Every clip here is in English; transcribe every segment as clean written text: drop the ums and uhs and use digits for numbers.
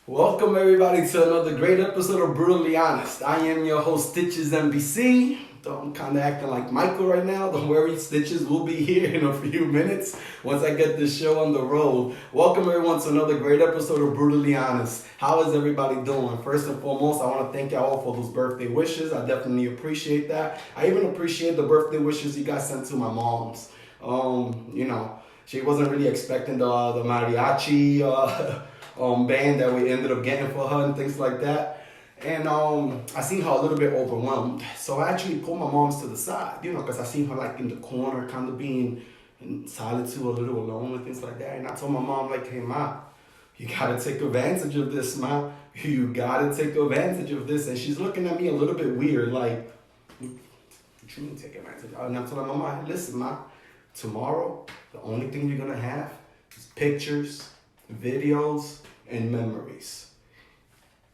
Welcome everybody to another great episode of Brutally Honest. I am your host Stitches NBC. I'm kind of acting like Michael right now. Don't worry, Stitches will be here in a few minutes once I get this show on the road. Welcome everyone to another great episode of Brutally Honest. How is everybody doing? First and foremost, I want to thank y'all all for those birthday wishes. I definitely appreciate that. I even appreciate the birthday wishes you guys sent to my mom's. She wasn't really expecting the mariachi band that we ended up getting for her and things like that. And I seen her a little bit overwhelmed. So I actually pulled my mom's to the side, because I seen her like in the corner, kind of being in solitude, a little alone and things like that. And I told my mom, like, hey, Ma, you gotta take advantage of this, Ma. You gotta take advantage of this. And she's looking at me a little bit weird, like, what you mean take advantage? And I'm telling my mom, listen, Ma, tomorrow, the only thing you're gonna have is pictures, videos, and memories.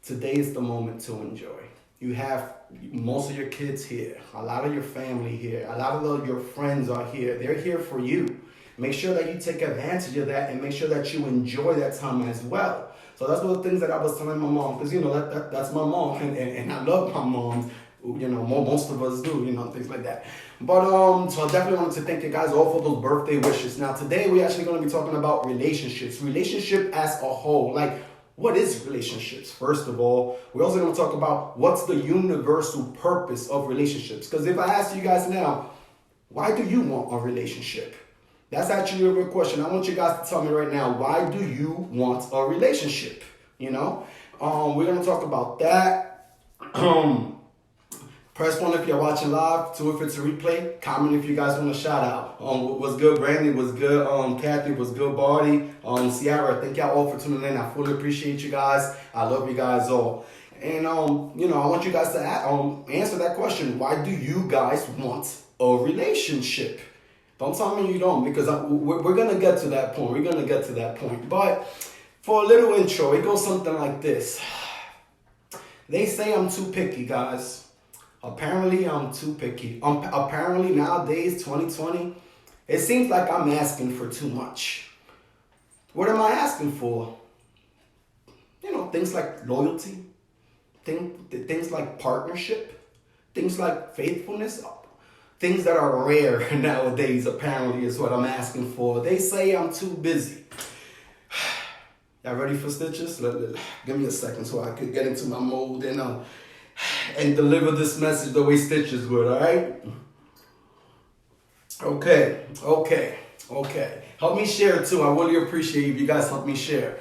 Today is the moment to enjoy. You have most of your kids here, a lot of your family here, a lot of your friends are here. They're here for you. Make sure that you take advantage of that and make sure that you enjoy that time as well. So that's one of the things that I was telling my mom, because that's my mom, and I love my mom. Most of us do, things like that. But so I definitely wanted to thank you guys all for those birthday wishes. Now today we're actually going to be talking about relationship as a whole. Like, what is relationships? First of all, we're also going to talk about what's the universal purpose of relationships. Because if I ask you guys now, why do you want a relationship? That's actually a real question. I want you guys to tell me right now, why do you want a relationship? We're going to talk about that. Press 1 if you're watching live, 2 if it's a replay, comment if you guys want a shout out. What's good, Brandy? What's good, Kathy? What's good, Barty? Sierra, thank y'all all for tuning in. I fully appreciate you guys. I love you guys all. And, I want you guys to answer that question. Why do you guys want a relationship? Don't tell me you don't, because we're going to get to that point. But for a little intro, it goes something like this. They say I'm too picky, guys. Apparently, I'm too picky. Apparently, nowadays, 2020, it seems like I'm asking for too much. What am I asking for? Things like loyalty, things like partnership, things like faithfulness, things that are rare nowadays, apparently, is what I'm asking for. They say I'm too busy. Y'all ready for Stitches? Give me a second so I could get into my mode and deliver this message the way Stitches would, all right? Okay. Help me share too. I really appreciate if you guys help me share.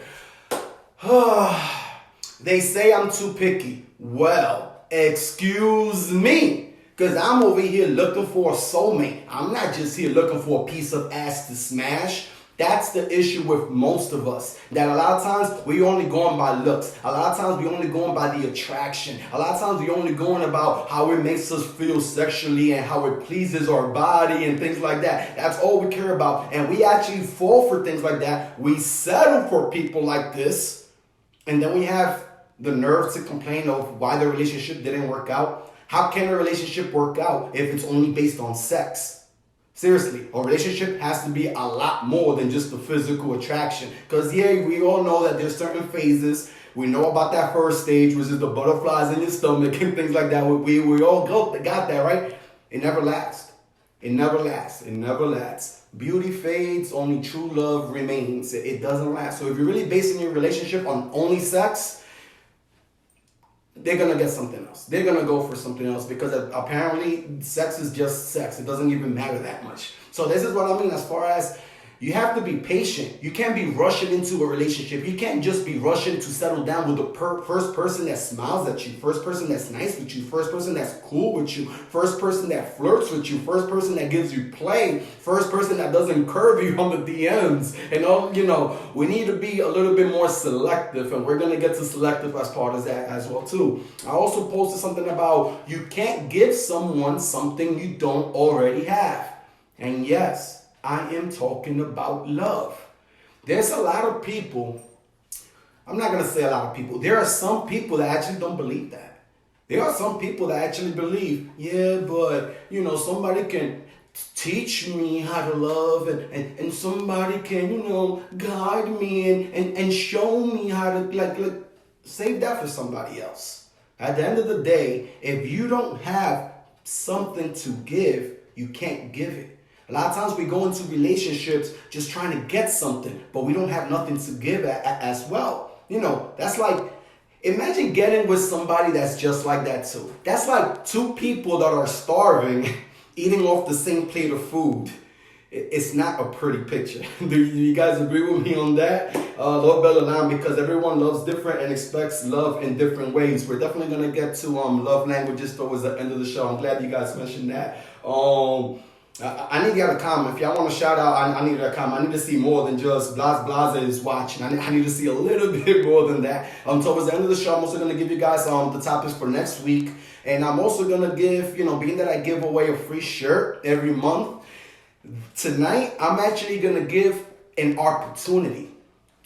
They say I'm too picky. Well, excuse me, because I'm over here looking for a soulmate. I'm not just here looking for a piece of ass to smash. That's the issue with most of us. That a lot of times we only going by looks. A lot of times we only going by the attraction. A lot of times we only going about how it makes us feel sexually and how it pleases our body and things like that. That's all we care about. And we actually fall for things like that. We settle for people like this. And then we have the nerve to complain of why the relationship didn't work out. How can a relationship work out if it's only based on sex? Seriously, a relationship has to be a lot more than just the physical attraction. Because, we all know that there's certain phases. We know about that first stage, which is the butterflies in your stomach and things like that. We all got that, right? It never lasts. Beauty fades, only true love remains. It doesn't last. So if you're really basing your relationship on only sex, they're going to get something else. They're going to go for something else because apparently sex is just sex. It doesn't even matter that much. So this is what I mean as far as you have to be patient. You can't be rushing into a relationship. You can't just be rushing to settle down with the first person that smiles at you, first person that's nice with you, first person that's cool with you, first person that flirts with you, first person that gives you play, first person that doesn't curve you on the DMs. And all, we need to be a little bit more selective, and we're going to get to selective as part of that as well too. I also posted something about you can't give someone something you don't already have. And yes, I am talking about love. There's a lot of people, I'm not going to say a lot of people, there are some people that actually don't believe that. There are some people that actually believe, but, somebody can teach me how to love and somebody can, guide me and show me how to, save that for somebody else. At the end of the day, if you don't have something to give, you can't give it. A lot of times we go into relationships just trying to get something, but we don't have nothing to give as well. That's like, imagine getting with somebody that's just like that too. That's like two people that are starving, eating off the same plate of food. It's not a pretty picture. Do you guys agree with me on that? Love better line, because everyone loves different and expects love in different ways. We're definitely gonna get to love languages towards the end of the show. I'm glad you guys mentioned that. I need to get a comment. If y'all want to shout out, I need a comment. I need to see more than just Blaza is watching. I need to see a little bit more than that. Towards the end of the show, I'm also going to give you guys the topics for next week. And I'm also going to give, being that I give away a free shirt every month, tonight I'm actually going to give an opportunity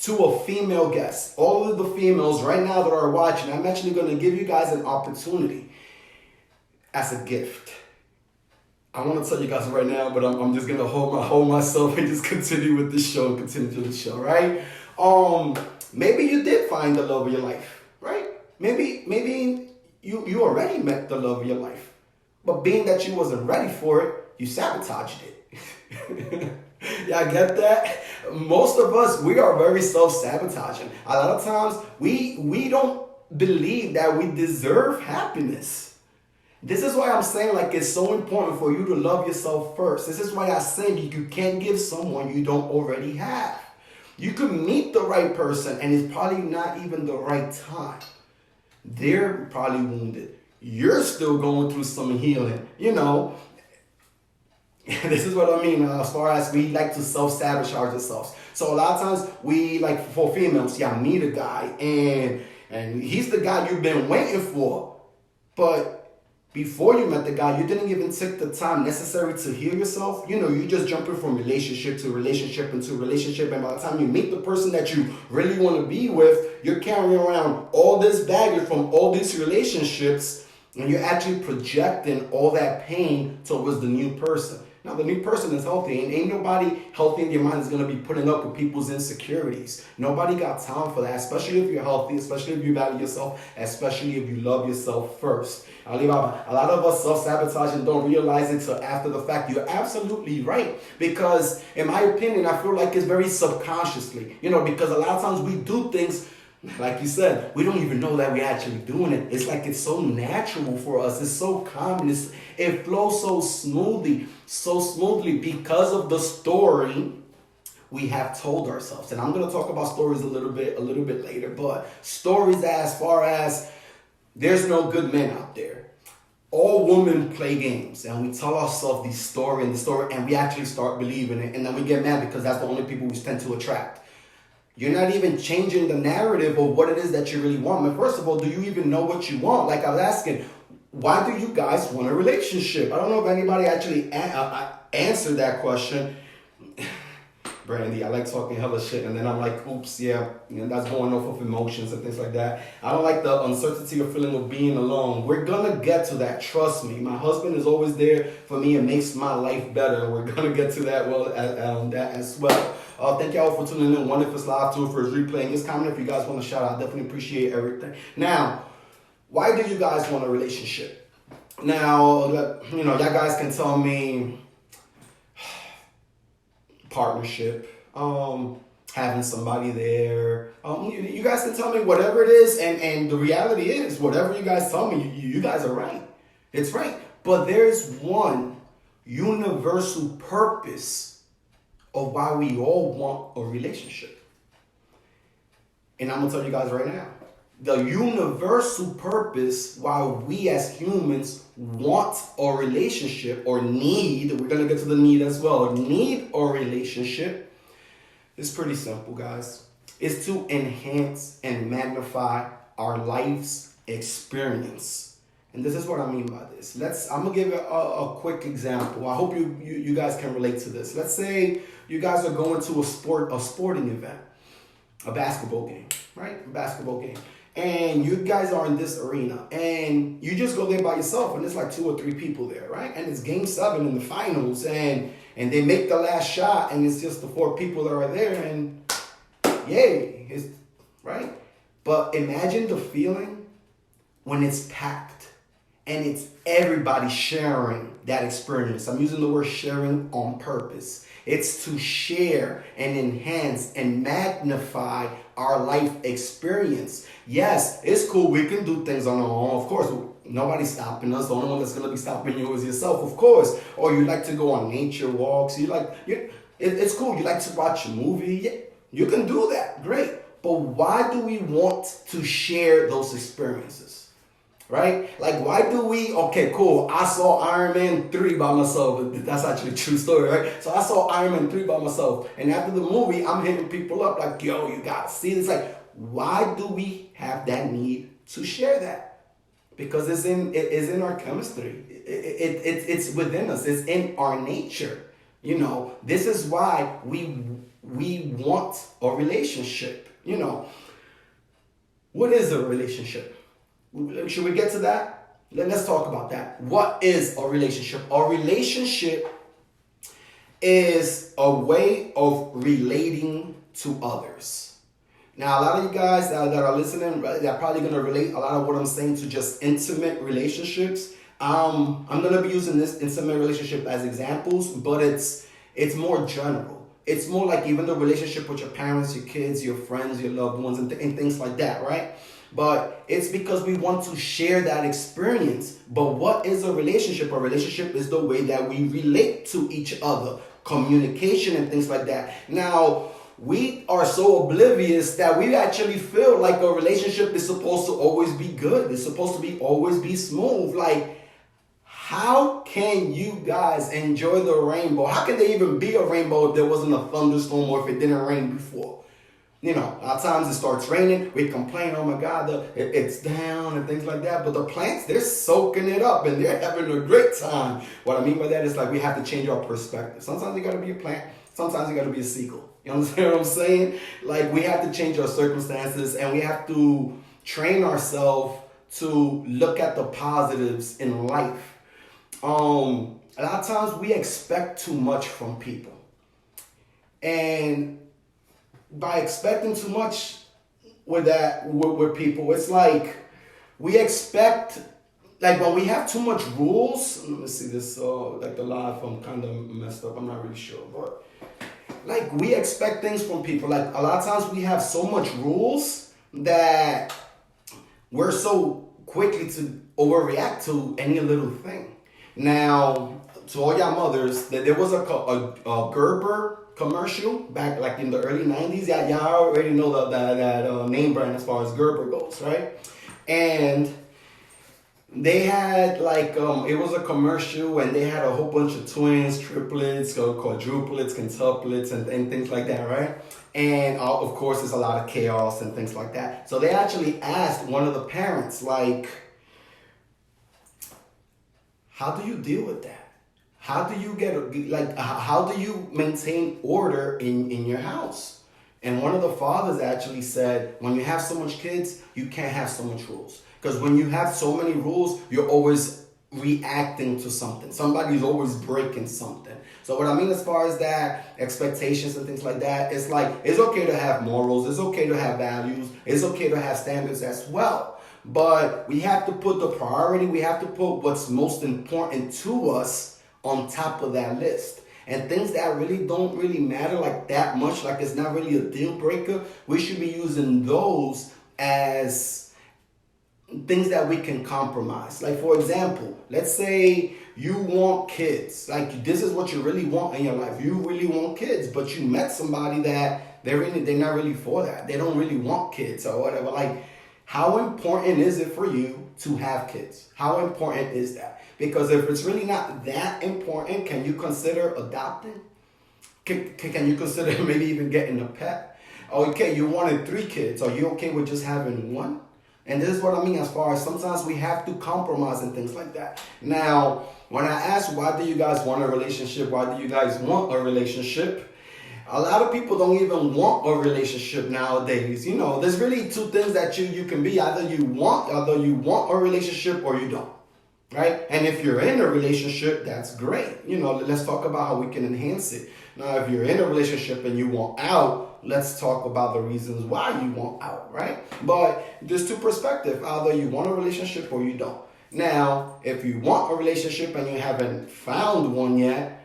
to a female guest. All of the females right now that are watching, I'm actually going to give you guys an opportunity as a gift. I want to tell you guys right now, but I'm just gonna hold myself and just continue with the show, right? Maybe you did find the love of your life, right? Maybe you already met the love of your life, but being that you wasn't ready for it, you sabotaged it. Y'all get that? Most of us, we are very self-sabotaging. A lot of times, we don't believe that we deserve happiness. This is why I'm saying it's so important for you to love yourself first. This is why I'm saying you can't give someone you don't already have. You could meet the right person and it's probably not even the right time. They're probably wounded. You're still going through some healing, This is what I mean as far as we like to self-sabotage ourselves. So a lot of times we, for females, meet a guy and he's the guy you've been waiting for. But before you met the guy, you didn't even take the time necessary to heal yourself. You just jumping from relationship to relationship into relationship. And by the time you meet the person that you really want to be with, you're carrying around all this baggage from all these relationships. And you're actually projecting all that pain towards the new person. Now, the new person is healthy, and ain't nobody healthy in their mind is going to be putting up with people's insecurities. Nobody got time for that, especially if you're healthy, especially if you value yourself, especially if you love yourself first. A lot of us self-sabotage and don't realize it till after the fact. You're absolutely right, because in my opinion, I feel like it's very subconsciously, because a lot of times we do things, like you said, we don't even know that we're actually doing it. It's like it's so natural for us. It's so common. It flows so smoothly because of the story we have told ourselves. And I'm going to talk about stories a little bit later, but stories as far as there's no good men out there. All women play games, and we tell ourselves the story, and we actually start believing it, and then we get mad because that's the only people we tend to attract. You're not even changing the narrative of what it is that you really want. But first of all, do you even know what you want? Like I was asking, why do you guys want a relationship? I don't know if anybody actually answered that question. Brandy, I like talking hella shit, and then I'm like, oops, that's going off of emotions and things like that. I don't like the uncertainty or feeling of being alone. We're gonna get to that, trust me. My husband is always there for me and makes my life better. We're gonna get to that that as well. Thank y'all for tuning in. One if it's live, two if it's replaying. Just comment if you guys want to shout out. I definitely appreciate everything. Now, why do you guys want a relationship? Now, y'all guys can tell me partnership, having somebody there. You guys can tell me whatever it is, and the reality is, whatever you guys tell me, you guys are right. It's right. But there's one universal purpose of why we all want a relationship. And I'm going to tell you guys right now. The universal purpose why we as humans want a relationship or need, we're going to get to the need as well, need a relationship, is pretty simple, guys. It's to enhance and magnify our life's experience. And this is what I mean by this. I'm going to give a quick example. I hope you guys can relate to this. Let's say you guys are going to a sporting event, a basketball game, right? A basketball game. And you guys are in this arena, and you just go there by yourself, and there's like 2 or 3 people there, right? And it's game 7 in the finals, and they make the last shot, and it's just the 4 people that are there, and yay, right? But imagine the feeling when it's packed and it's everybody sharing that experience. I'm using the word sharing on purpose. It's to share and enhance and magnify our life experience. Yes, it's cool. We can do things on our own. Of course, nobody's stopping us. The only one that's going to be stopping you is yourself, of course. Or you like to go on nature walks. It's cool. You like to watch a movie. Yeah, you can do that. Great. But why do we want to share those experiences? Right? Like, why do we, okay, cool, I saw Iron Man 3 by myself. That's actually a true story, right? So I saw Iron Man 3 by myself. And after the movie, I'm hitting people up like, yo, you gotta see this. Like, why do we have that need to share that? Because it's in our chemistry. It's within us. It's in our nature. This is why we want a relationship. What is a relationship? Should we get to that? Let's talk about that. What is a relationship? A relationship is a way of relating to others. Now, a lot of you guys that are listening, they're probably going to relate a lot of what I'm saying to just intimate relationships. I'm going to be using this intimate relationship as examples, but it's more general. It's more like even the relationship with your parents, your kids, your friends, your loved ones, and things like that, right? But it's because we want to share that experience. But what is a relationship? A relationship is the way that we relate to each other, communication and things like that. Now, we are so oblivious that we actually feel like a relationship is supposed to always be good. It's supposed to be always be smooth. Like, how can you guys enjoy the rainbow? How can there even be a rainbow if there wasn't a thunderstorm or if it didn't rain before? A lot of times it starts raining, we complain, oh my God, it's down and things like that. But the plants, they're soaking it up and they're having a great time. What I mean by that is like we have to change our perspective. Sometimes you got to be a plant, sometimes you got to be a seagull. You understand what I'm saying? Like we have to change our circumstances and we have to train ourselves to look at the positives in life. A lot of times we expect too much from people. And by expecting too much with people, it's like we expect, like when we have too much rules. Let me see this. Like the live, I'm kind of messed up. I'm not really sure, but like we expect things from people. Like a lot of times we have so much rules that we're so quickly to overreact to any little thing. Now, to all y'all mothers, there was a Gerber commercial back like in the early 90s. Y'all already know that name brand as far as Gerber goes, right? And they had like, it was a commercial and they had a whole bunch of twins, triplets, quadruplets, quintuplets, and things like that, right? And of course, there's a lot of chaos and things like that. So they actually asked one of the parents, like, how do you deal with that? How do you how do you maintain order in your house? And one of the fathers actually said, when you have so much kids, you can't have so much rules. Because when you have so many rules, you're always reacting to something. Somebody's always breaking something. So what I mean as far as that, expectations and things like that, it's like, it's okay to have morals, it's okay to have values, it's okay to have standards as well. But we have to put the priority, we have to put what's most important to us on top of that list. And things that really don't really matter like that much, like it's not really a deal breaker, we should be using those as things that we can compromise. Like for example, let's say you want kids. Like this is what you really want in your life. You really want kids, but you met somebody that they're not really for that. They don't really want kids or whatever. Like, how important is it for you to have kids? How important is that? Because if it's really not that important, can you consider adopting? Can you consider maybe even getting a pet? Okay, you wanted 3 kids. Are you okay with just having 1? And this is what I mean as far as sometimes we have to compromise and things like that. Now, when I ask why do you guys want a relationship, why do you guys want a relationship, a lot of people don't even want a relationship nowadays. There's really 2 things that you can be. Either you want a relationship or you don't. right? And if you're in a relationship, that's great. Let's talk about how we can enhance it. Now, if you're in a relationship and you want out, let's talk about the reasons why you want out, right? But there's two perspectives. Either you want a relationship or you don't. Now, if you want a relationship and you haven't found one yet,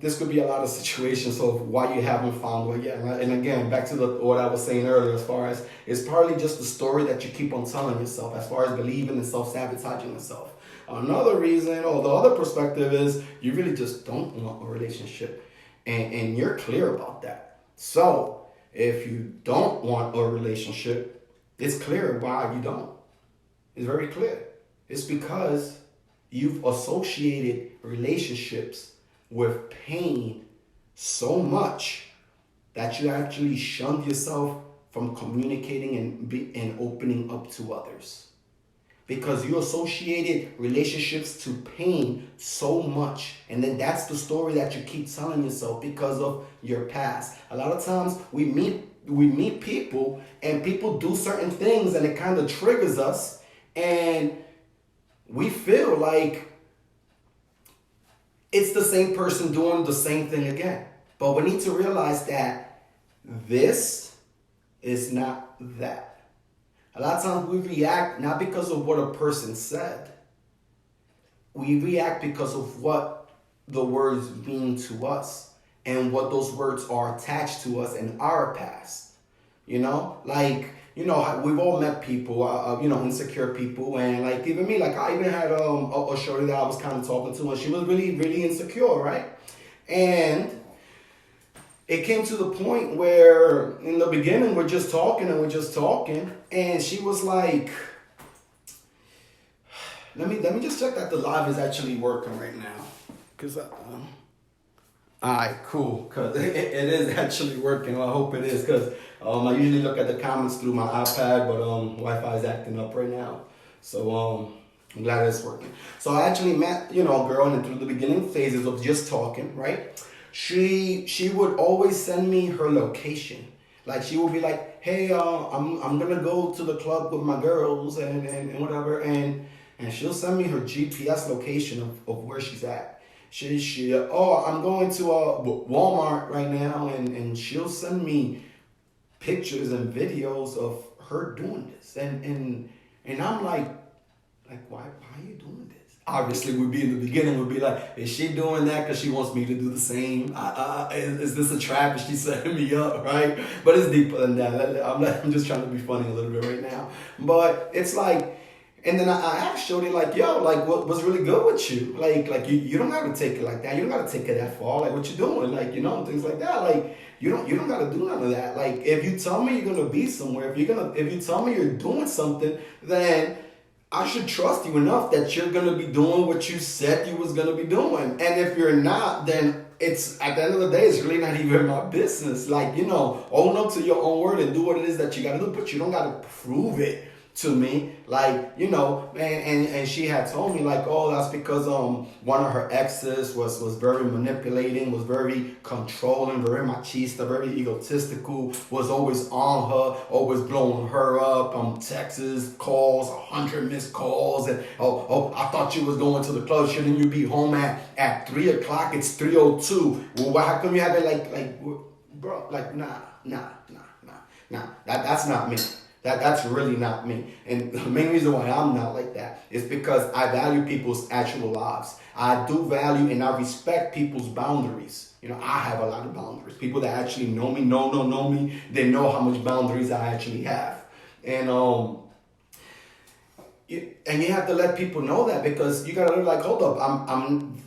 this could be a lot of situations of why you haven't found one yet. And again, back to what I was saying earlier, as far as it's partly just the story that you keep on telling yourself, as far as believing and self-sabotaging yourself. Another reason, or the other perspective, is you really just don't want a relationship, and you're clear about that. So if you don't want a relationship, it's clear why you don't. It's very clear. It's because you've associated relationships with pain so much that you actually shunned yourself from communicating and opening up to others. Because you associated relationships to pain so much. And then that's the story that you keep telling yourself because of your past. A lot of times we meet people and people do certain things and it kind of triggers us. And we feel like it's the same person doing the same thing again. But we need to realize that this is not that. A lot of times we react not because of what a person said. We react because of what the words mean to us and what those words are attached to us in our past. We've all met people, insecure people, and like even me, like I even had a shorty that I was kind of talking to, and she was really, really insecure, right? And it came to the point where in the beginning we're just talking, and she was like, let me just check that the live is actually working right now, cause all right, cool, cause it is actually working. Well, I hope it is, cause I usually look at the comments through my iPad, but Wi-Fi is acting up right now, so I'm glad it's working. So I actually met a girl, and through the beginning phases of just talking, right? She would always send me her location. Like she would be like, hey, I'm gonna go to the club with my girls and whatever, and she'll send me her GPS location of where she's at. I'm going to Walmart right now, and she'll send me pictures and videos of her doing this, and I'm like why are you doing this? Obviously, we'd be in the beginning, we'd be like, is she doing that because she wants me to do the same? Is this a trap? Is she setting me up, right? But it's deeper than that. I'm just trying to be funny a little bit right now. But it's like, and then I asked Shorty, like, yo, like, what's really good with you? Like you don't got to take it like that. You don't got to take it that far. Like, what you doing? Like, things like that. Like, you don't got to do none of that. Like, if you tell me you're going to be somewhere, if you tell me you're doing something, then I should trust you enough that you're going to be doing what you said you was going to be doing. And if you're not, then it's, at the end of the day, it's really not even my business. Like, own up to your own word and do what it is that you got to do, but you don't got to prove it to me. Like, and she had told me, like, oh, that's because one of her exes was very manipulating, was very controlling, very machista, very egotistical, was always on her, always blowing her up, texts, calls, 100 missed calls, and I thought you was going to the club, shouldn't you be home at 3 o'clock? It's 3:02. Well, how come you have it like bro, like nah, that's not me. That's really not me. And the main reason why I'm not like that is because I value people's actual lives. I do value and I respect people's boundaries. I have a lot of boundaries. People that actually know me, they know how much boundaries I actually have. And you have to let people know that, because you gotta look like, hold up, I'm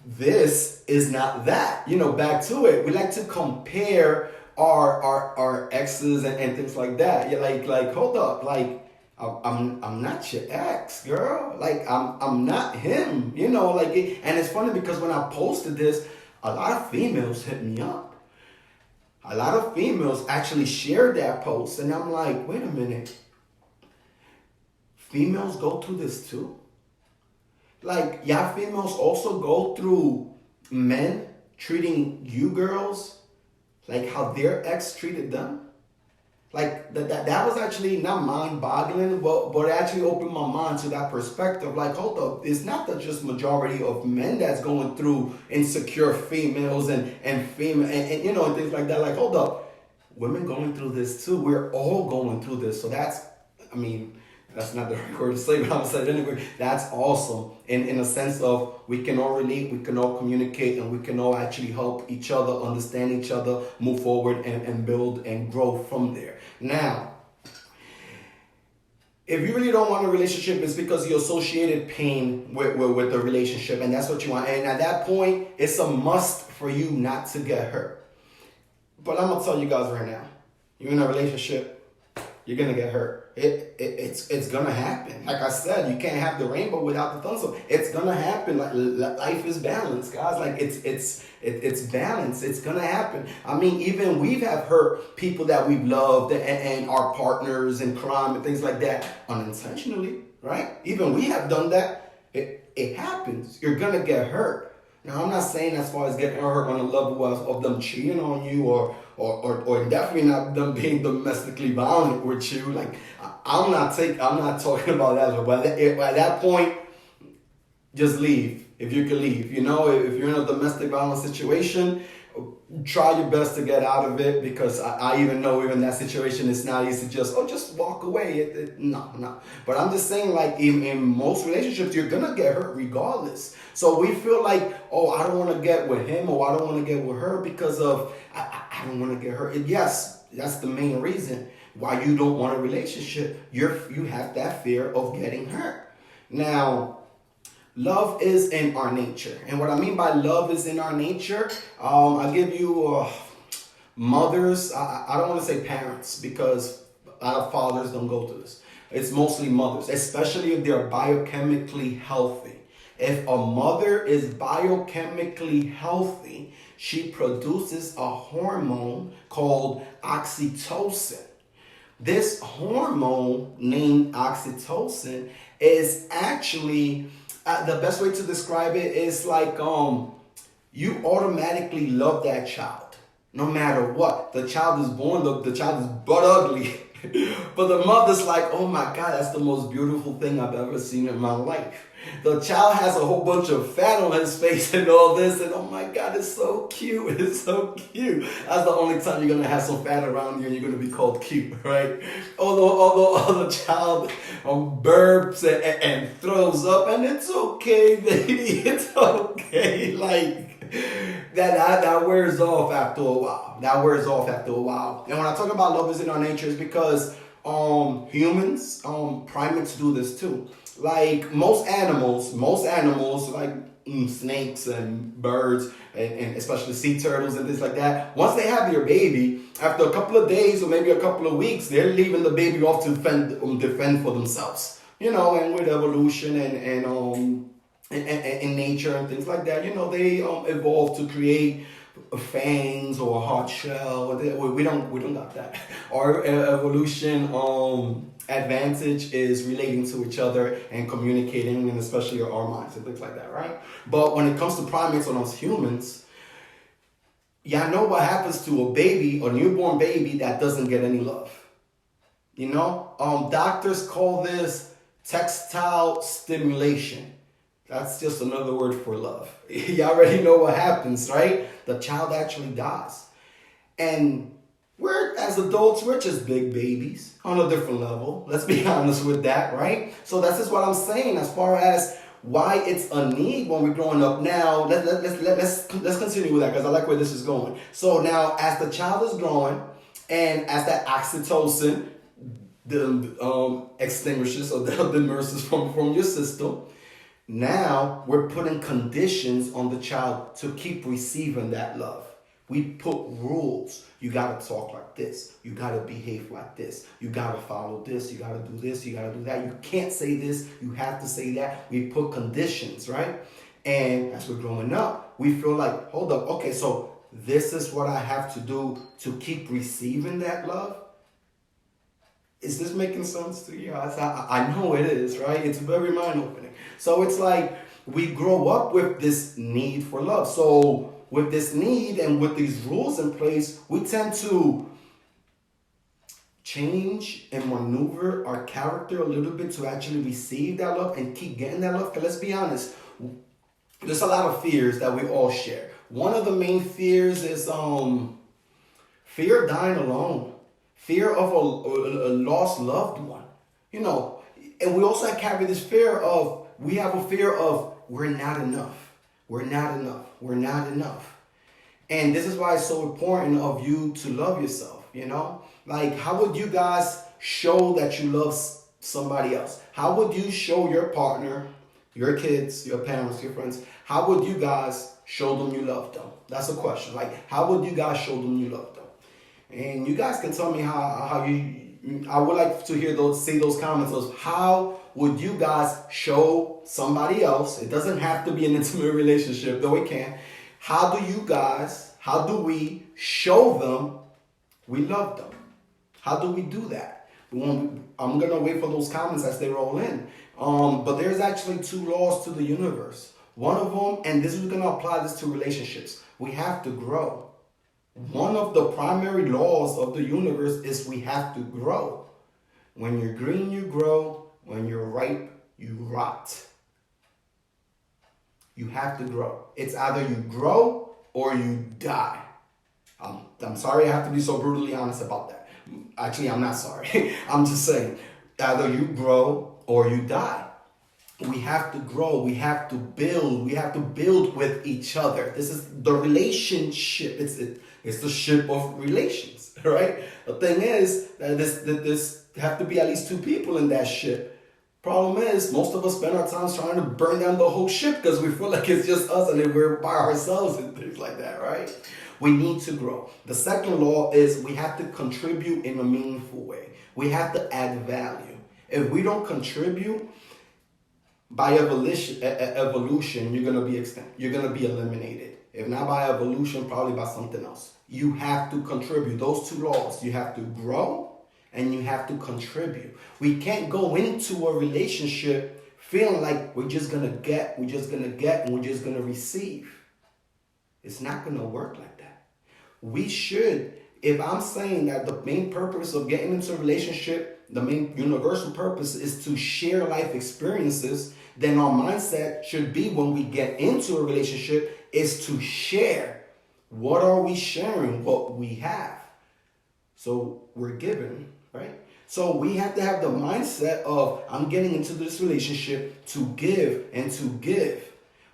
this is not that. Back to it. We like to compare our exes and things like that. You're like hold up, like I'm not your ex, girl. Like I'm not him. And it's funny because when I posted this, a lot of females hit me up. A lot of females actually shared that post, and I'm like, wait a minute. Females go through this too? Like, y'all females also go through men treating you girls like how their ex treated them? Like that was actually not mind-boggling, but it actually opened my mind to that perspective. Like, hold up, it's not the just majority of men that's going through insecure females and female and and things like that. Like, hold up, women going through this too. We're all going through this. So I mean, that's not the right word to say, but I'm gonna say it anyway. That's awesome in a sense of we can all relate, we can all communicate, and we can all actually help each other, understand each other, move forward, and build and grow from there. Now, if you really don't want a relationship, it's because you associated pain with the relationship, and that's what you want. And at that point, it's a must for you not to get hurt. But I'm gonna tell you guys right now, you're in a relationship, you're gonna get hurt. It's gonna happen. Like I said, you can't have the rainbow without the thunder. It's gonna happen. Like life is balanced, guys. Like it's balanced. It's gonna happen. I mean, even we've have hurt people that we've loved and our partners in crime and things like that unintentionally, right? Even we have done that. It happens. You're gonna get hurt. Now, I'm not saying as far as getting hurt on the level of them cheating on you or definitely not them being domestically violent with you. Like, I'm not talking about that. But at that point, just leave. If you can leave. If you're in a domestic violence situation, try your best to get out of it, because I even know even that situation is not easy. Just walk away. No. But I'm just saying, like, in most relationships, you're gonna get hurt regardless. So we feel like, I don't want to get with him or I don't want to get with her because of I don't want to get hurt. Yes, that's the main reason why you don't want a relationship. You have that fear of getting hurt. Now, love is in our nature. And what I mean by love is in our nature, I'll give you mothers. I don't want to say parents, because a lot of fathers don't go through this. It's mostly mothers, especially if they're biochemically healthy. If a mother is biochemically healthy, she produces a hormone called oxytocin. This hormone named oxytocin is actually the best way to describe it is like you automatically love that child no matter what. The child is born, the child is butt ugly, but the mother's like, oh my God, that's the most beautiful thing I've ever seen in my life. The child has a whole bunch of fat on his face and all this, and oh my God, it's so cute. It's so cute. That's the only time you're gonna have some fat around you and you're gonna be called cute, right? Although the child burps and throws up, and it's okay, baby. It's okay. Like that wears off after a while. And when I talk about love is in our nature, it's because humans, primates do this too. Like most animals like snakes and birds and especially sea turtles and things like that, once they have their baby, after a couple of days or maybe a couple of weeks, they're leaving the baby off to defend for themselves. And with evolution and in nature and things like that, they evolve to create fangs or a hard shell. We don't got that. Our evolution advantage is relating to each other and communicating, and especially our minds and things like that, right? But when it comes to primates and us humans, y'all know what happens to a newborn baby that doesn't get any love. Doctors call this textile stimulation. That's just another word for love. You already know what happens, right? The child actually dies. And as adults, we're just big babies on a different level. Let's be honest with that, right? So that's just what I'm saying as far as why it's a need when we're growing up. Now, let's continue with that, because I like where this is going. So now, as the child is growing, and as that oxytocin extinguishes or dimmerses from your system, now we're putting conditions on the child to keep receiving that love. We put rules. You gotta talk like this. You gotta behave like this. You gotta follow this. You gotta do this. You gotta do that. You can't say this. You have to say that. We put conditions, right? And as we're growing up, we feel like, hold up, okay, so this is what I have to do to keep receiving that love. Is this making sense to you? I know it is, right? It's very mind-opening. So it's like we grow up with this need for love. So with this need and with these rules in place, we tend to change and maneuver our character a little bit to actually receive that love and keep getting that love. Because let's be honest, there's a lot of fears that we all share. One of the main fears is fear of dying alone, fear of a lost loved one. You know, and we also carry this fear of, we have a fear of we're not enough. We're not enough. We're not enough. And this is why it's so important of you to love yourself, you know? Like, how would you guys show that you love somebody else? How would you show your partner, your kids, your parents, your friends, how would you guys show them you love them? That's a question. Like, how would you guys show them you love them? And you guys can tell me how you, I would like to hear see those comments of how would you guys show somebody else, it doesn't have to be an intimate relationship, though it can, how do we show them we love them? How do we do that? I'm going to wait for those comments as they roll in. But there's actually 2 laws to the universe. One of them, and this is going to apply this to relationships, we have to grow. One of the primary laws of the universe is we have to grow. When you're green, you grow. When you're ripe, you rot. You have to grow. It's either you grow or you die. I'm sorry I have to be so brutally honest about that. Actually, I'm not sorry. I'm just saying, either you grow or you die. We have to grow. We have to build. We have to build with each other. This is the relationship. It's the ship of relations, right? The thing is that this have to be at least 2 people in that ship. Problem is, most of us spend our time trying to burn down the whole ship because we feel like it's just us and then we're by ourselves and things like that, right? We need to grow. The second law is we have to contribute in a meaningful way. We have to add value. If we don't contribute, by evolution, you're gonna be You're gonna be eliminated. If not by evolution, probably by something else. You have to contribute. Those 2 laws. You have to grow and you have to contribute. We can't go into a relationship feeling like we're just gonna get, and we're just gonna receive. It's not gonna work like that. We should, if I'm saying that the main purpose of getting into a relationship, the main universal purpose is to share life experiences, then our mindset should be when we get into a relationship is to share. What are we sharing? What we have. So we're giving, right? So we have to have the mindset of I'm getting into this relationship to give and to give.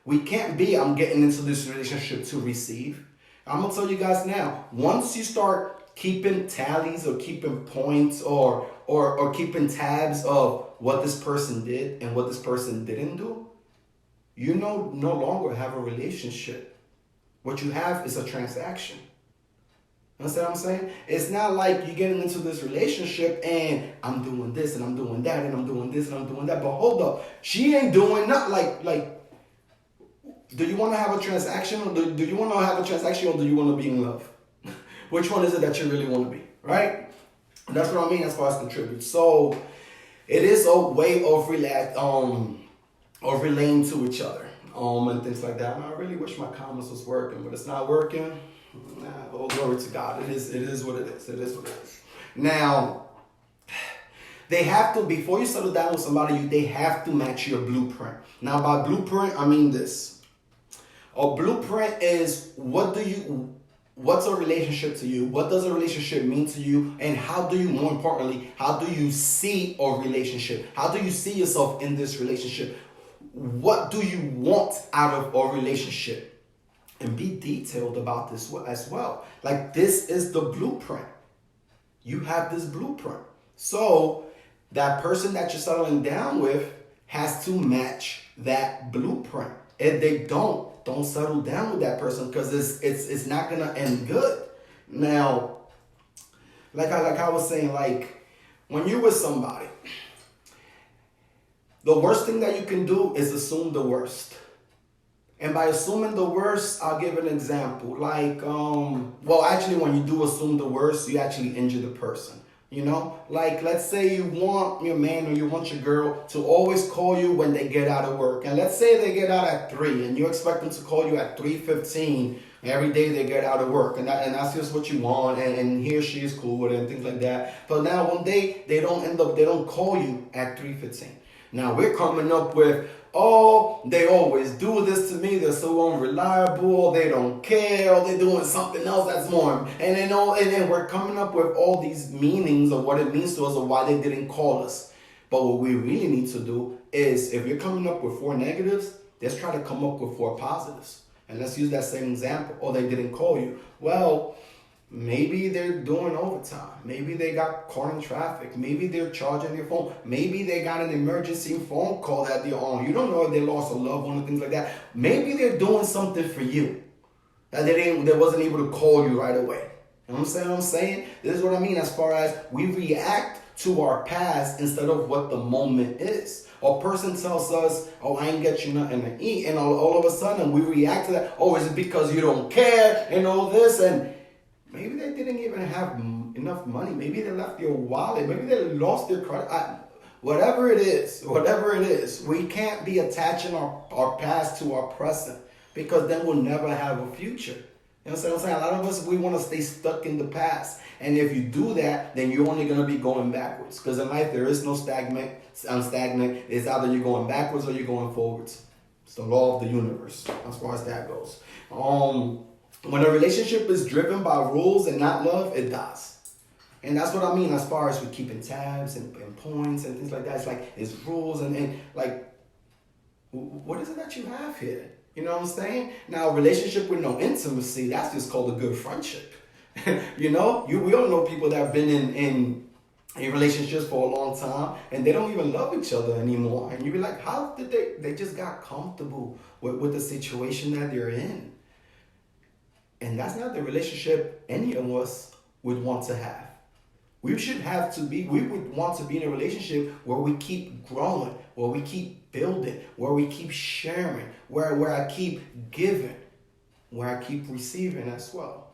We can't be I'm getting into this relationship to receive. I'm going to tell you guys now, once you start keeping tallies or keeping points or keeping tabs of what this person did and what this person didn't do, you no longer have a relationship. What you have is a transaction. Understand what I'm saying? It's not like you're getting into this relationship and I'm doing this and I'm doing that and I'm doing this and I'm doing that. But hold up, she ain't doing nothing like. Do you want to have a transaction or do you want to have a transaction or do you want to be in love? Which one is it that you really want to be, right? And that's what I mean as far as contribute. So it is a way of relating to each other, and things like that. And I really wish my comments was working, but it's not working. Oh, glory to God. It is what it is. It is what it is. Now, they have to, before you settle down with somebody, they have to match your blueprint. Now, by blueprint, I mean this. A blueprint is what's a relationship to you? What does a relationship mean to you? And how do you, more importantly, how do you see a relationship? How do you see yourself in this relationship? What do you want out of a relationship? And be detailed about this as well. Like, this is the blueprint. You have this blueprint. So that person that you're settling down with has to match that blueprint. If they don't settle down with that person because it's not gonna end good. Now, like I was saying, like when you're with somebody, the worst thing that you can do is assume the worst. And by assuming the worst, I'll give an example. Like, actually, when you do assume the worst, you actually injure the person. You know, like let's say you want your man or you want your girl to always call you when they get out of work. And let's say they get out at 3 and you expect them to call you at 3:15 Every day they get out of work, and that's just what you want, and he or she is cool with it and things like that. But now one day they don't call you at 3:15. Now we're coming up with, oh, they always do this to me, they're so unreliable, they don't care, or they're doing something else that's more. And then we're coming up with all these meanings of what it means to us or why they didn't call us. But what we really need to do is, if you're coming up with 4 negatives, let's try to come up with 4 positives. And let's use that same example. Oh, they didn't call you. Well, maybe they're doing overtime. Maybe they got caught in traffic. Maybe they're charging their phone. Maybe they got an emergency phone call that they're on. You don't know if they lost a loved one or things like that. Maybe they're doing something for you that they wasn't able to call you right away. You know what I'm saying? This is what I mean as far as we react to our past instead of what the moment is. A person tells us, oh, I ain't get you nothing to eat. And all of a sudden we react to that. Oh, is it because you don't care and all this? And maybe they didn't even have enough money. Maybe they left your wallet. Maybe they lost their credit. Whatever it is, we can't be attaching our past to our present, because then we'll never have a future. You know what I'm saying? A lot of us, we want to stay stuck in the past. And if you do that, then you're only going to be going backwards. Because in life, there is no stagnant. It's either you're going backwards or you're going forwards. It's the law of the universe as far as that goes. When a relationship is driven by rules and not love, it dies. And that's what I mean as far as with keeping tabs and points and things like that. It's like, it's rules and like, what is it that you have here? You know what I'm saying? Now, a relationship with no intimacy, that's just called a good friendship. We all know people that have been in relationships for a long time and they don't even love each other anymore. And you be like, how did they just got comfortable with the situation that they're in? And that's not the relationship any of us would want to have. We would want to be in a relationship where we keep growing, where we keep building, where we keep sharing, where I keep giving, where I keep receiving as well.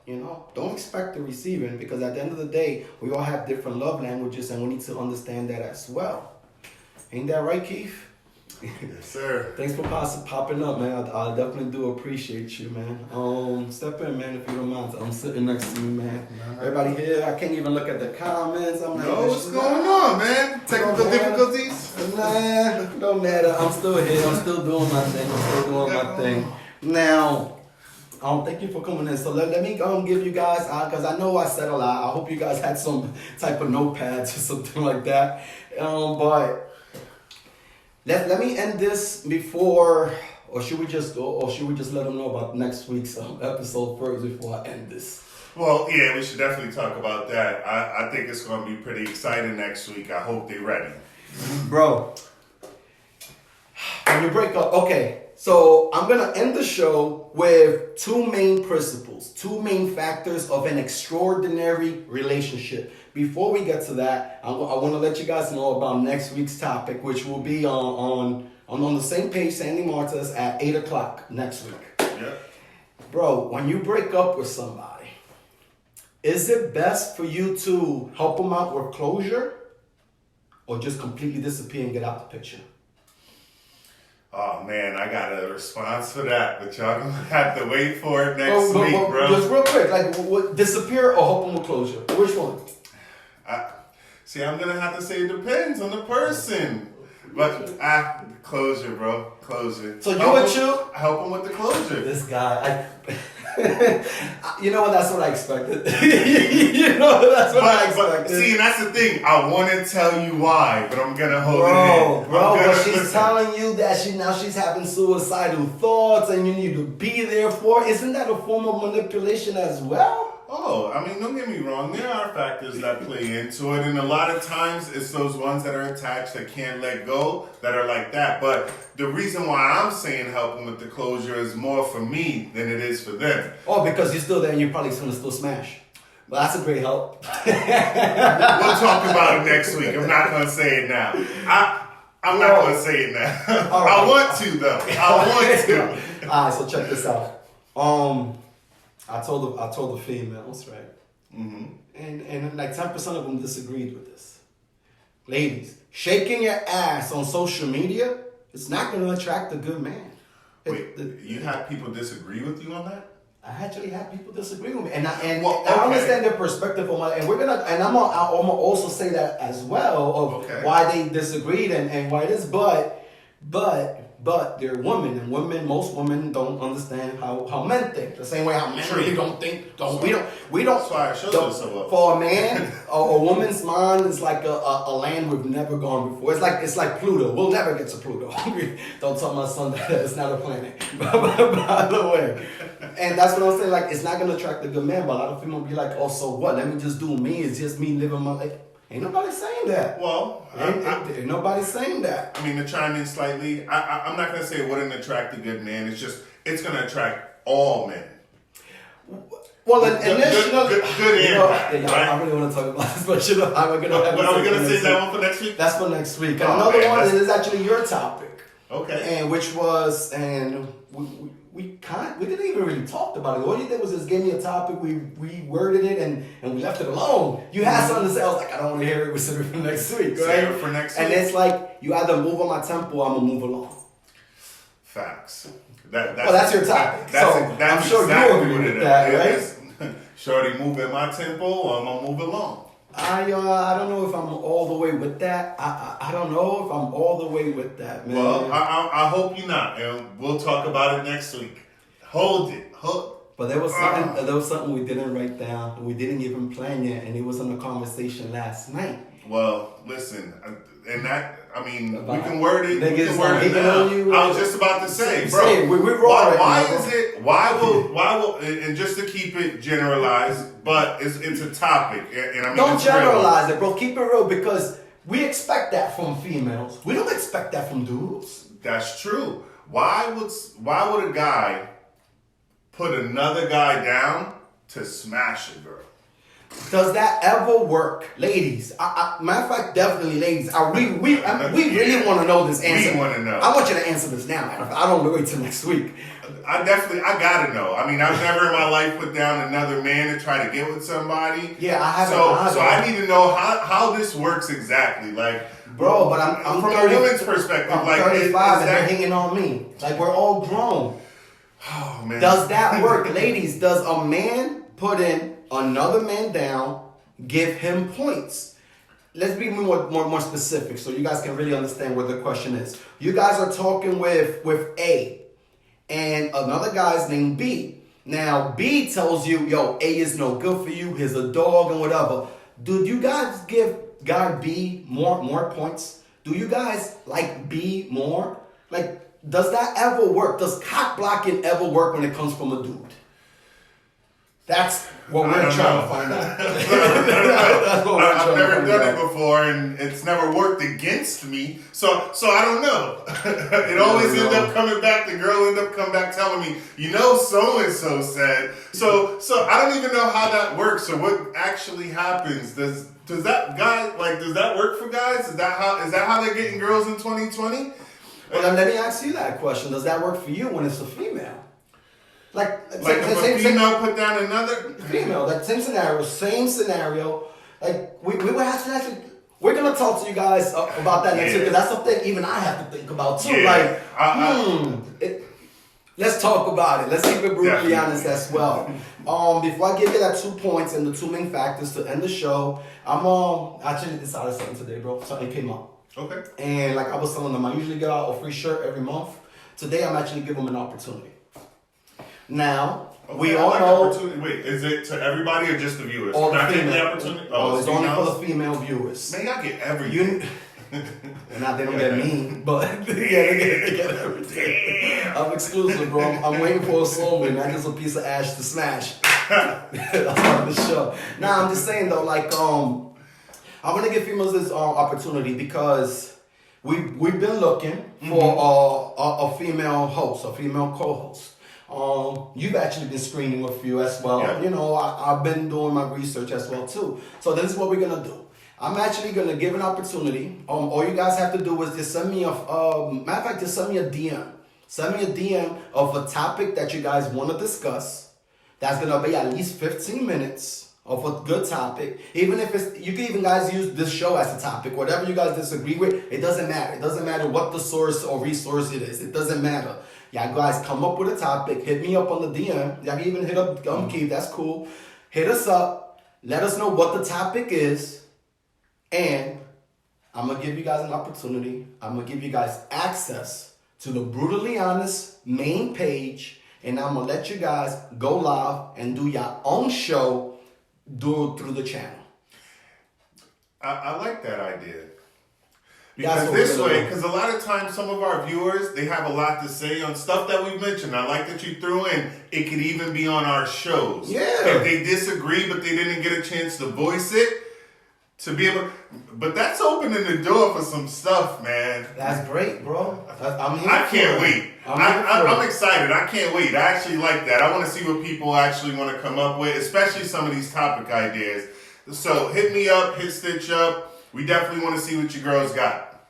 Don't expect the receiving, because at the end of the day, we all have different love languages and we need to understand that as well. Ain't that right, Keith? Yes, sir. Thanks for popping up, man. I definitely do appreciate you, man. Step in, man, if you don't mind. I'm sitting next to you, man. Everybody here, I can't even look at the comments. I'm like, what's going on, man? Technical difficulties? Nah, don't matter. I'm still here. I'm still doing my thing. Now, thank you for coming in. So let me give you guys, because I know I said a lot. I hope you guys had some type of notepads or something like that. But let me end this before, or should we just let them know about next week's episode first before I end this? Well, yeah, we should definitely talk about that. I think it's going to be pretty exciting next week. I hope they're ready. Bro, when you break up, okay. So I'm going to end the show with 2 main principles, 2 main factors of an extraordinary relationship. Before we get to that, I want to let you guys know about next week's topic, which will be on the same page, Sandy Martas, at 8 o'clock next week. Yeah. Bro, when you break up with somebody, is it best for you to help them out with closure or just completely disappear and get out the picture? Oh, man, I got a response for that, but y'all gonna have to wait for it next week, bro. Just real quick, what, disappear or help them with closure? Which one? I'm gonna have to say it depends on the person. But closure, bro. Closure. So you would choose? Help him with the closure. This guy, you know what? That's what I expected. That's what I expected. See, and that's the thing. I want to tell you why, but I'm gonna hold it in. Bro, but she's telling you that she's having suicidal thoughts, and you need to be there for her. Isn't that a form of manipulation as well? Oh, I mean, don't get me wrong. There are factors that play into it, and a lot of times it's those ones that are attached that can't let go that are like that. But the reason why I'm saying help them with the closure is more for me than it is for them. Oh, because you're still there and you're probably going to still smash. Well, that's a great help. We'll talk about it next week. I'm not going to say it now. I'm not going to say it now. Right. I want to, though. I want to. All right, so check this out. I told the females, right? Mm-hmm. And like 10% of them disagreed with this. Ladies, shaking your ass on social media, it's not going to attract a good man. Wait, you had people disagree with you on that? I actually have people disagree with me, and I okay. understand their perspective on and we're gonna, and I'm gonna also say that as well of why they disagreed and why it is, but they're women, and most women don't understand how men think. The same way how men really don't think. We don't. That's why I showed you so well. For a man, a woman's mind is like a land we've never gone before. It's like Pluto. We'll never get to Pluto. Don't tell my son that it's not a planet. By the way, and that's what I'm saying. Like, it's not gonna attract a good man. But a lot of people will be like, oh, so what? Let me just do me. It's just me living my life. Ain't nobody saying that. Well, ain't nobody saying that. I mean, to chime in slightly, I'm not gonna say it wouldn't attract a good man. It's gonna attract all men. Well, initially, good and bad, right? I really want to talk about this, but are we gonna save that one for next week? That's for next week. And another one is actually your topic. Okay. And which was, and we didn't even really talk about it. All you did was just give me a topic. We worded it and we left it alone. You had something to say. I was like, I don't want to hear it. We said it for next week, right? Save it for next week. And it's like you either move on my tempo, or I'm gonna move along. Facts. That's your topic. That's I'm sure exactly you agree with that, right? Shorty, move at my tempo, or I'm gonna move along. I don't know if I'm all the way with that. I don't know if I'm all the way with that, man. Well, I hope you're not, and we'll talk about it next week. Hold it. But there was something we didn't write down. We didn't even plan yet, and it was in a conversation last night. Well, listen, and that, I mean, About we can word it. Niggas we can word it now. I was just about to say, bro. Why is it? Why will? And just to keep it generalized, but it's a topic, and I mean, don't generalize it, bro. Keep it real, because we expect that from females. We don't expect that from dudes. That's true. Why would a guy put another guy down to smash a girl? Does that ever work, ladies? Matter of fact, definitely, ladies. We really want to know this answer. We want to know. I want you to answer this now. Matter of fact, I don't wait till next week. I gotta know. I mean, I've never in my life put down another man to try to get with somebody. Yeah, I haven't. So I need to know how this works exactly. Like, bro, but I'm from 30, a woman's perspective. I'm like, 35 and they're hanging on me. Like, we're all grown. Oh man. Does that work, ladies? Does a man put in another man down, give him points? Let's be more specific so you guys can really understand where the question is. You guys are talking with A, and another guy's named B. Now, B tells you, yo, A is no good for you, he's a dog and whatever. Do you guys give guy B more points? Do you guys like B more? Like, does that ever work? Does cock blocking ever work when it comes from a dude? That's what we're trying to find out. I've never done it before, and it's never worked against me. So I don't know. It always ends up coming back. The girl end up coming back telling me, so and so said. So I don't even know how that works or what actually happens. Does that work for guys? Is that how they're getting girls in 2020? Well, then let me ask you that question. Does that work for you when it's a female? Like if a female put down another female, that same scenario. Like we would have to actually. We're gonna talk to you guys about that next week, because that's something even I have to think about too. Yeah. Let's talk about it. Let's keep it brutally honest as well. Before I give you that 2 points and the two main factors to end the show, I'm actually decided something today, bro. Something came up. Okay. And like I was telling them, I usually give out a free shirt every month. Today, I'm actually giving them an opportunity. Now, we all know. Wait, is it to everybody or just the viewers? All the female. the opportunity? it's only for the female viewers. Man, y'all get everything. Now they don't get me, but they get everything. I'm exclusive, bro. I'm waiting for a soulmate, not just a piece of ash to smash. That's part of the show. Now, I'm just saying though, like, I want to give females this opportunity because we've been looking for a female host, a female co-host. You've actually been screening a few as well. Yeah. I've been doing my research as well too. So this is what we're gonna do. I'm actually gonna give an opportunity. All you guys have to do is just send me just send me a DM. Send me a DM of a topic that you guys want to discuss. That's gonna be at least 15 minutes of a good topic. Even if you can even guys use this show as a topic. Whatever you guys disagree with, it doesn't matter. It doesn't matter what the source or resource it is. It doesn't matter. Y'all guys come up with a topic. Hit me up on the DM. Y'all can even hit up Keith. That's cool. Hit us up. Let us know what the topic is. And I'm going to give you guys an opportunity. I'm going to give you guys access to the Brutally Honest main page. And I'm going to let you guys go live and do your own show through the channel. I like that idea. Because this way, because a lot of times some of our viewers, they have a lot to say on stuff that we've mentioned. I like that you threw in, it could even be on our shows. Yeah. If they disagree, but they didn't get a chance to voice it, to be able, but that's opening the door for some stuff, man. That's great, bro. I can't wait. I'm excited. I can't wait. I actually like that. I want to see what people actually want to come up with, especially some of these topic ideas. So hit me up, hit Stitch up. We definitely want to see what your girls got.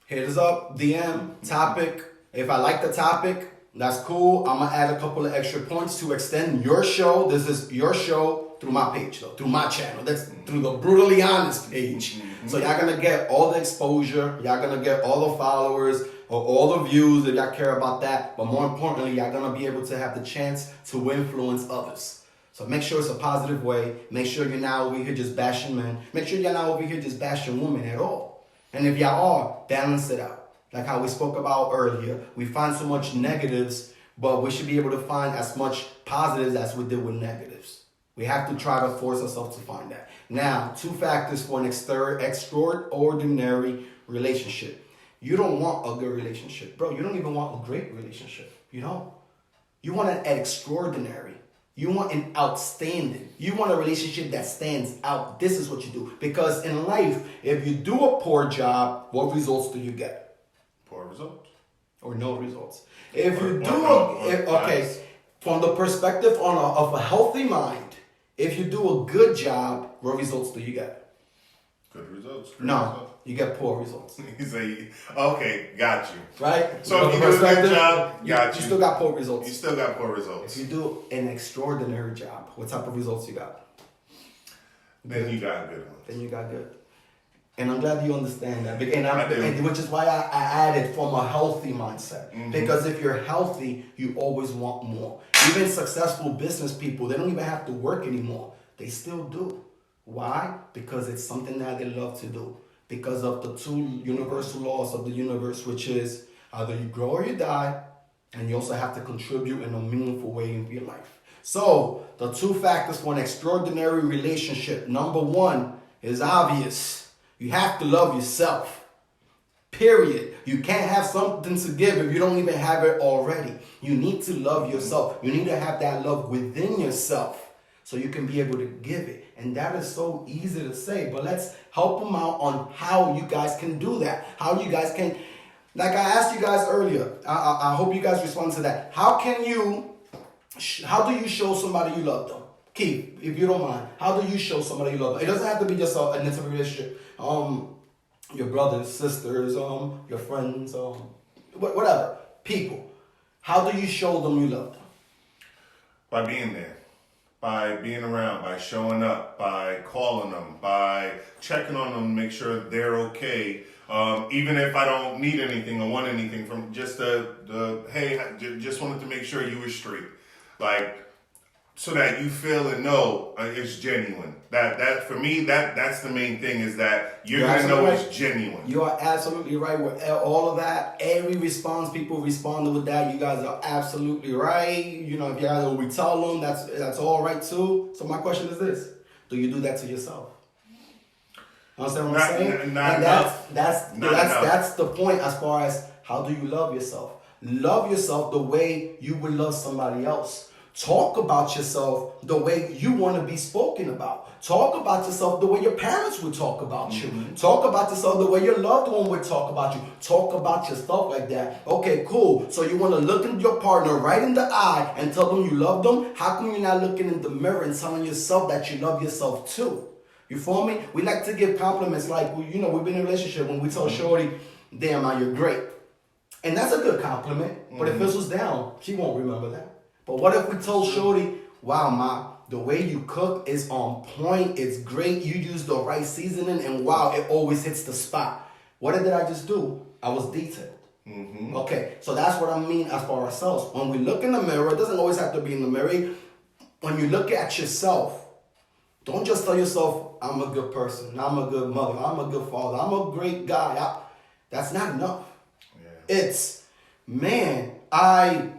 Hit us up, DM, topic. If I like the topic, that's cool. I'm going to add a couple of extra points to extend your show. This is your show through my page, though, through my channel. That's through the Brutally Honest page. Mm-hmm. So y'all going to get all the exposure. Y'all going to get all the followers or all the views if y'all care about that. But more importantly, y'all going to be able to have the chance to influence others. So make sure it's a positive way. Make sure you're not over here just bashing men. Make sure you're not over here just bashing women at all. And if y'all are, balance it out. Like how we spoke about earlier. We find so much negatives, but we should be able to find as much positives as we did with negatives. We have to try to force ourselves to find that. Now, 2 factors for an extraordinary relationship. You don't want a good relationship. Bro, you don't even want a great relationship. You don't. You want an extraordinary. You want an outstanding. You want a relationship that stands out. This is what you do. Because in life, if you do a poor job, what results do you get? Poor results. Or no results. If you do from the perspective of a healthy mind, if you do a good job, what results do you get? Good results. You get poor results. Okay, got you. Right? So if you do a good job, you still got poor results. You still got poor results. If you do an extraordinary job, what type of results you got? Then you got good ones. Then you got good. And I'm glad you understand that. And which is why I added from a healthy mindset. Mm-hmm. Because if you're healthy, you always want more. Even successful business people, they don't even have to work anymore. They still do. Why? Because it's something that they love to do. Because of the 2 universal laws of the universe, which is either you grow or you die, and you also have to contribute in a meaningful way in your life. So, the 2 factors for an extraordinary relationship. Number 1 is obvious. You have to love yourself. Period. You can't have something to give if you don't even have it already. You need to love yourself. You need to have that love within yourself so you can be able to give it. And that is so easy to say, but let's help them out on how you guys can do that. How you guys can, like I asked you guys earlier, I hope you guys respond to that. How do you show somebody you love them? Keith, if you don't mind, how do you show somebody you love them? It doesn't have to be just an intimate relationship. Your brothers, sisters, your friends, whatever, people. How do you show them you love them? By being there. By being around, by showing up, by calling them, by checking on them, make sure they're okay. Even if I don't need anything or want anything from just hey, just wanted to make sure you were straight. Like, so that you feel and know it's genuine. That for me, that's the main thing, is that you're gonna know it's genuine. You are absolutely right with all of that. Every response, people responded with that. You guys are absolutely right. You know, if you guys we tell them, that's all right too. So my question is this: do you do that to yourself? Understand what I'm saying? That's the point as far as how do you love yourself. Love yourself the way you would love somebody else. Talk about yourself the way you want to be spoken about. Talk about yourself the way your parents would talk about you. Mm-hmm. Talk about yourself the way your loved one would talk about you. Talk about yourself like that. Okay, cool. So you want to look at your partner right in the eye and tell them you love them? How come you're not looking in the mirror and telling yourself that you love yourself too? You feel me? We like to give compliments like, we've been in a relationship when we tell Shorty, damn, man, you're great. And that's a good compliment. But if it was down, she won't remember that. But what if we told Shorty, wow, Ma, the way you cook is on point, it's great, you use the right seasoning, and wow, it always hits the spot. What did I just do? I was detailed. Okay, so that's what I mean as far as ourselves. When we look in the mirror, it doesn't always have to be in the mirror. When you look at yourself, don't just tell yourself, I'm a good person, I'm a good mother, I'm a good father, I'm a great guy. That's not enough. Yeah. It's, man, I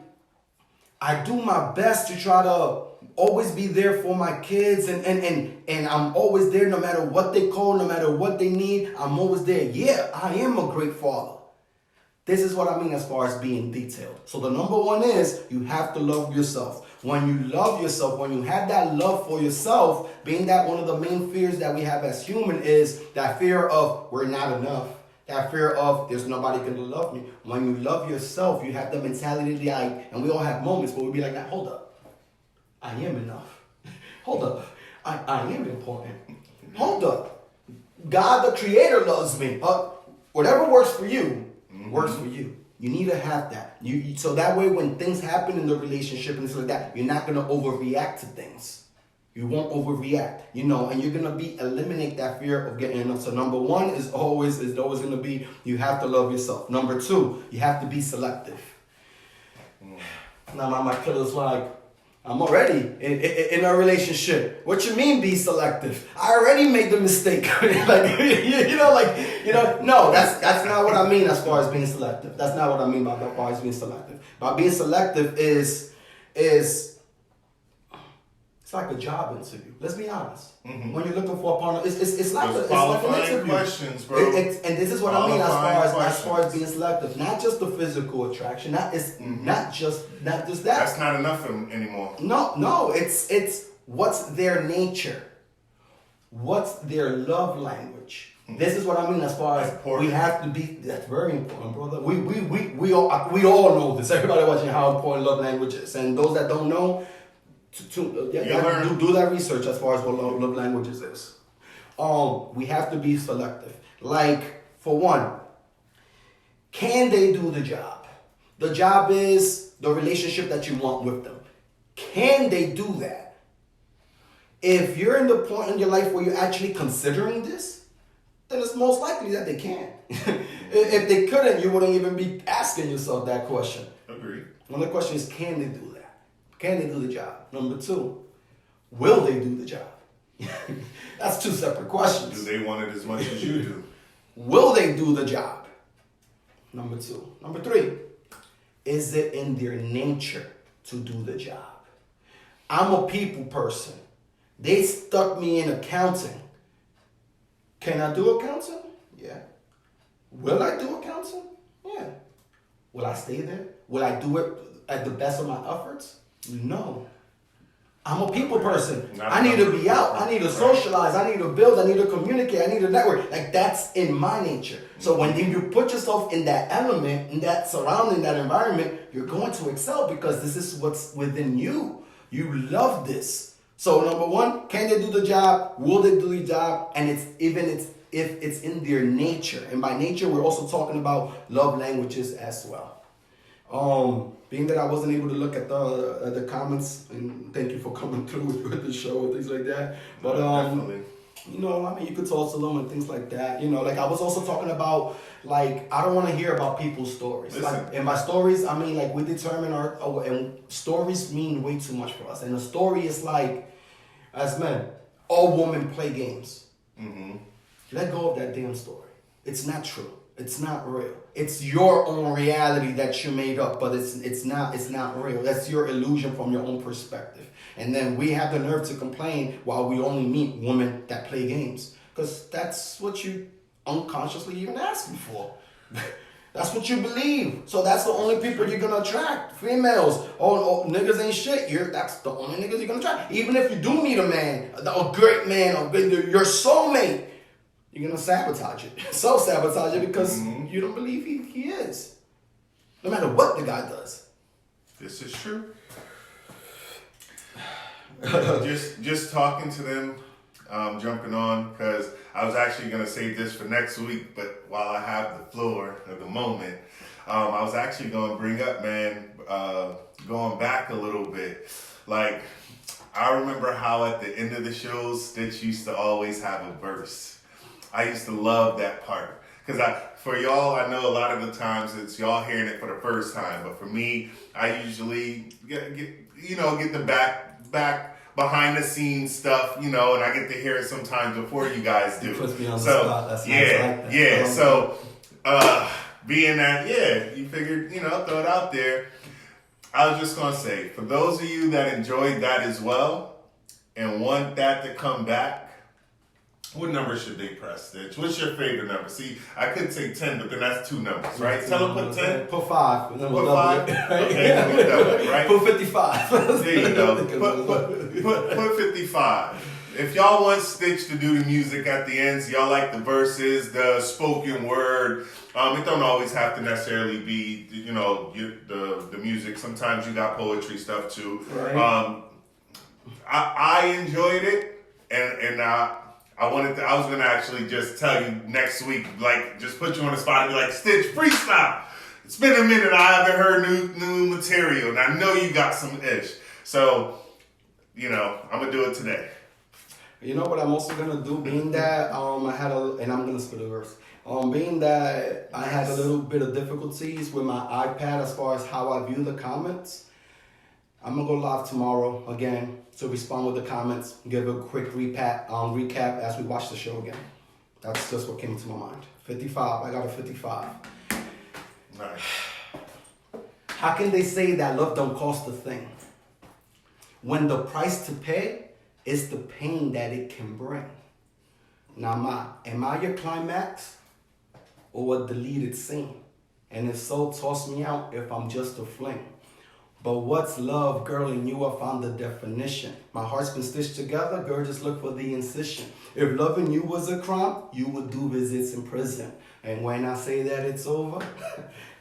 do my best to try to always be there for my kids, and I'm always there no matter what they call, no matter what they need, I'm always there. Yeah, I am a great father. This is what I mean as far as being detailed. So the number one is you have to love yourself. When you love yourself, when you have that love for yourself, being that one of the main fears that we have as human is that fear of we're not enough. That fear of there's nobody going to love me. When you love yourself, you have the mentality like, and we all have moments where we'll be like, nah, hold up. I am enough. Hold up. I am important. Hold up. God the Creator loves me. Whatever works for you, works for you. You need to have that. So that way when things happen in the relationship and stuff like that, you're not going to overreact to things. You won't overreact, and you're going to eliminate that fear of getting enough. So number one is always going to be, you have to love yourself. Number two, you have to be selective. Now my killer's like, I'm already in a relationship. What you mean be selective? I already made the mistake. No, that's not what I mean as far as being selective. That's not what I mean by as far as being selective. By being selective is it's like a job interview. Let's be honest. Mm-hmm. When you're looking for a partner, it's like an interview. Questions, bro. And this is what I mean as far as being selective. Not just the physical attraction. Not just that. That's not enough anymore. No. It's what's their nature. What's their love language. Mm-hmm. This is what I mean as far as we have to be. That's very important, brother. We all know this. Everybody watching how important love language is, and those that don't know. Do that research as far as what love languages is. We have to be selective. Like, for one, can they do the job? The job is the relationship that you want with them. Can they do that? If you're in the point in your life where you're actually considering this, then it's most likely that they can. If they couldn't, you wouldn't even be asking yourself that question. Agreed. Another question is, can they do that? Can they do the job? Number two, will they do the job? That's two separate questions. Do they want it as much as you do? Will they do the job? Number two. Number three, is it in their nature to do the job? I'm a people person. They stuck me in accounting. Can I do accounting? Yeah. Will I do accounting? Yeah. Will I stay there? Will I do it at the best of my efforts? No. I'm a people person. I need to be out. I need to socialize. I need to build. I need to communicate. I need to network. Like, that's in my nature. So when you put yourself in that element, in that surrounding, that environment, you're going to excel because this is what's within you. You love this. So number one, can they do the job? Will they do the job? And if it's in their nature. And by nature, we're also talking about love languages as well. Being that I wasn't able to look at the comments, and thank you for coming through with the show and things like that. But definitely. You could talk to them and things like that. Like I was also talking about, like, I don't want to hear about people's stories. Listen. Like in my stories, like we determine and stories mean way too much for us. And a story is like, as men, all women play games. Mm-hmm. Let go of that damn story. It's not true. It's not real. It's your own reality that you made up, but it's not real. That's your illusion from your own perspective. And then we have the nerve to complain while we only meet women that play games. Because that's what you unconsciously even asking for. That's what you believe. So that's the only people you're going to attract. Females. Oh, niggas ain't shit. That's the only niggas you're going to attract. Even if you do meet a man, a great man, your soulmate, you're going to sabotage it. Self-sabotage it because you don't believe he is. No matter what the guy does. This is true. just talking to them, jumping on, because I was actually going to save this for next week, but while I have the floor at the moment, I was actually going to bring up, man, going back a little bit. Like, I remember how at the end of the shows, Stitch used to always have a verse. I used to love that part Because for y'all, I know a lot of the times it's y'all hearing it for the first time. But for me, I usually get the back behind the scenes stuff, and I get to hear it sometimes before you guys do. It puts me on the spot. That's nice. I like that. Yeah. So, being that, you figured, throw it out there. I was just gonna say, for those of you that enjoyed that as well and want that to come back, what number should they press, Stitch? What's your favorite number? See, I could say 10, but then that's 2 numbers, right? Tell them put 10. Put 5. And then Put 5? Okay, then we'll double it, right? Put 55. There you go. Put 55. If y'all want Stitch to do the music at the ends, y'all like the verses, the spoken word. It don't always have to necessarily be, the music. Sometimes you got poetry stuff too. Right. I enjoyed it, and I was gonna actually just tell you next week, like just put you on the spot and be like, Stitch, freestyle. It's been a minute. I haven't heard new material, and I know you got some ish. So, I'm gonna do it today. You know what I'm also gonna do, being that and I'm gonna spit a verse. Being that I had a little bit of difficulties with my iPad as far as how I view the comments, I'm gonna go live tomorrow again to respond with the comments, give a quick recap as we watch the show again. That's just what came to my mind. 55. I got a 55. Nice. How can they say that love don't cost a thing when the price to pay is the pain that it can bring? Now, am I your climax or a deleted scene? And if so, toss me out if I'm just a fling. But what's love, girl, in you I found the definition. My heart's been stitched together, girl, just look for the incision. If loving you was a crime, you would do visits in prison. And when I say that it's over,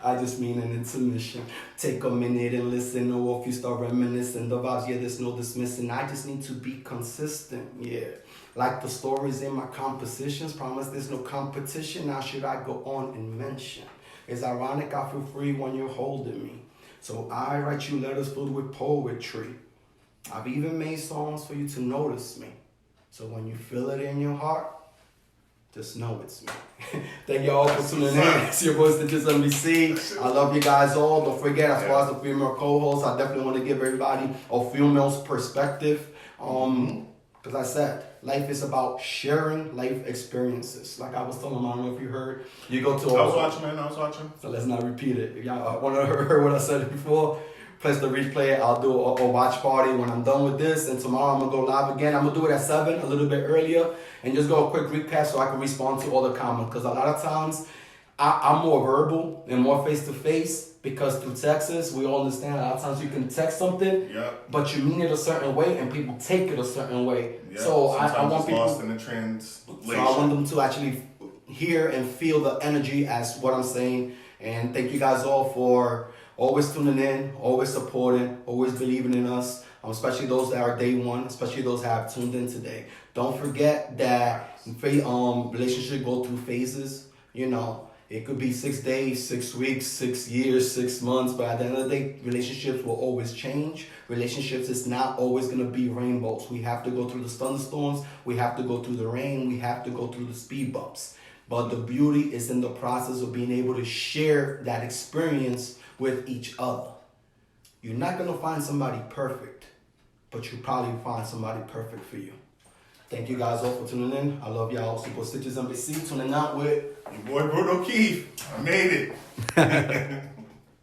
I just mean an intermission. Take a minute and listen, or if you start reminiscing, the vibes, there's no dismissing. I just need to be consistent, Like the stories in my compositions, promise there's no competition. Now should I go on and mention? It's ironic I feel free when you're holding me. So I write you letters filled with poetry. I've even made songs for you to notice me. So when you feel it in your heart, just know it's me. Thank you all for tuning in. It's your boy Stitches NBC. I love you guys all. Don't forget, as far as the female co-hosts, I definitely want to give everybody a female's perspective. Because I said, life is about sharing life experiences. Like I was telling them, I don't know if you heard. You go to I was watching. So let's not repeat it. If y'all want to hear what I said before, press the replay. I'll do a watch party when I'm done with this. And tomorrow I'm going to go live again. I'm going to do it at 7, a little bit earlier. And just go a quick recap so I can respond to all the comments. Because a lot of times, I'm more verbal and more face-to-face. Because through Texas, we all understand a lot of times you can text something, but you mean it a certain way, and people take it a certain way. So I want people lost in the translation. So I want them to actually hear and feel the energy as what I'm saying. And thank you guys all for always tuning in, always supporting, always believing in us. Especially those that are day one, especially those that have tuned in today. Don't forget that relationships go through phases. It could be 6 days, 6 weeks, 6 years, 6 months, but at the end of the day, relationships will always change. Relationships is not always going to be rainbows. We have to go through the thunderstorms. We have to go through the rain. We have to go through the speed bumps. But the beauty is in the process of being able to share that experience with each other. You're not going to find somebody perfect, but you probably find somebody perfect for you. Thank you guys all for tuning in. I love y'all. Super Stitches NBC tuning out with your boy Bruno Keith. I made it.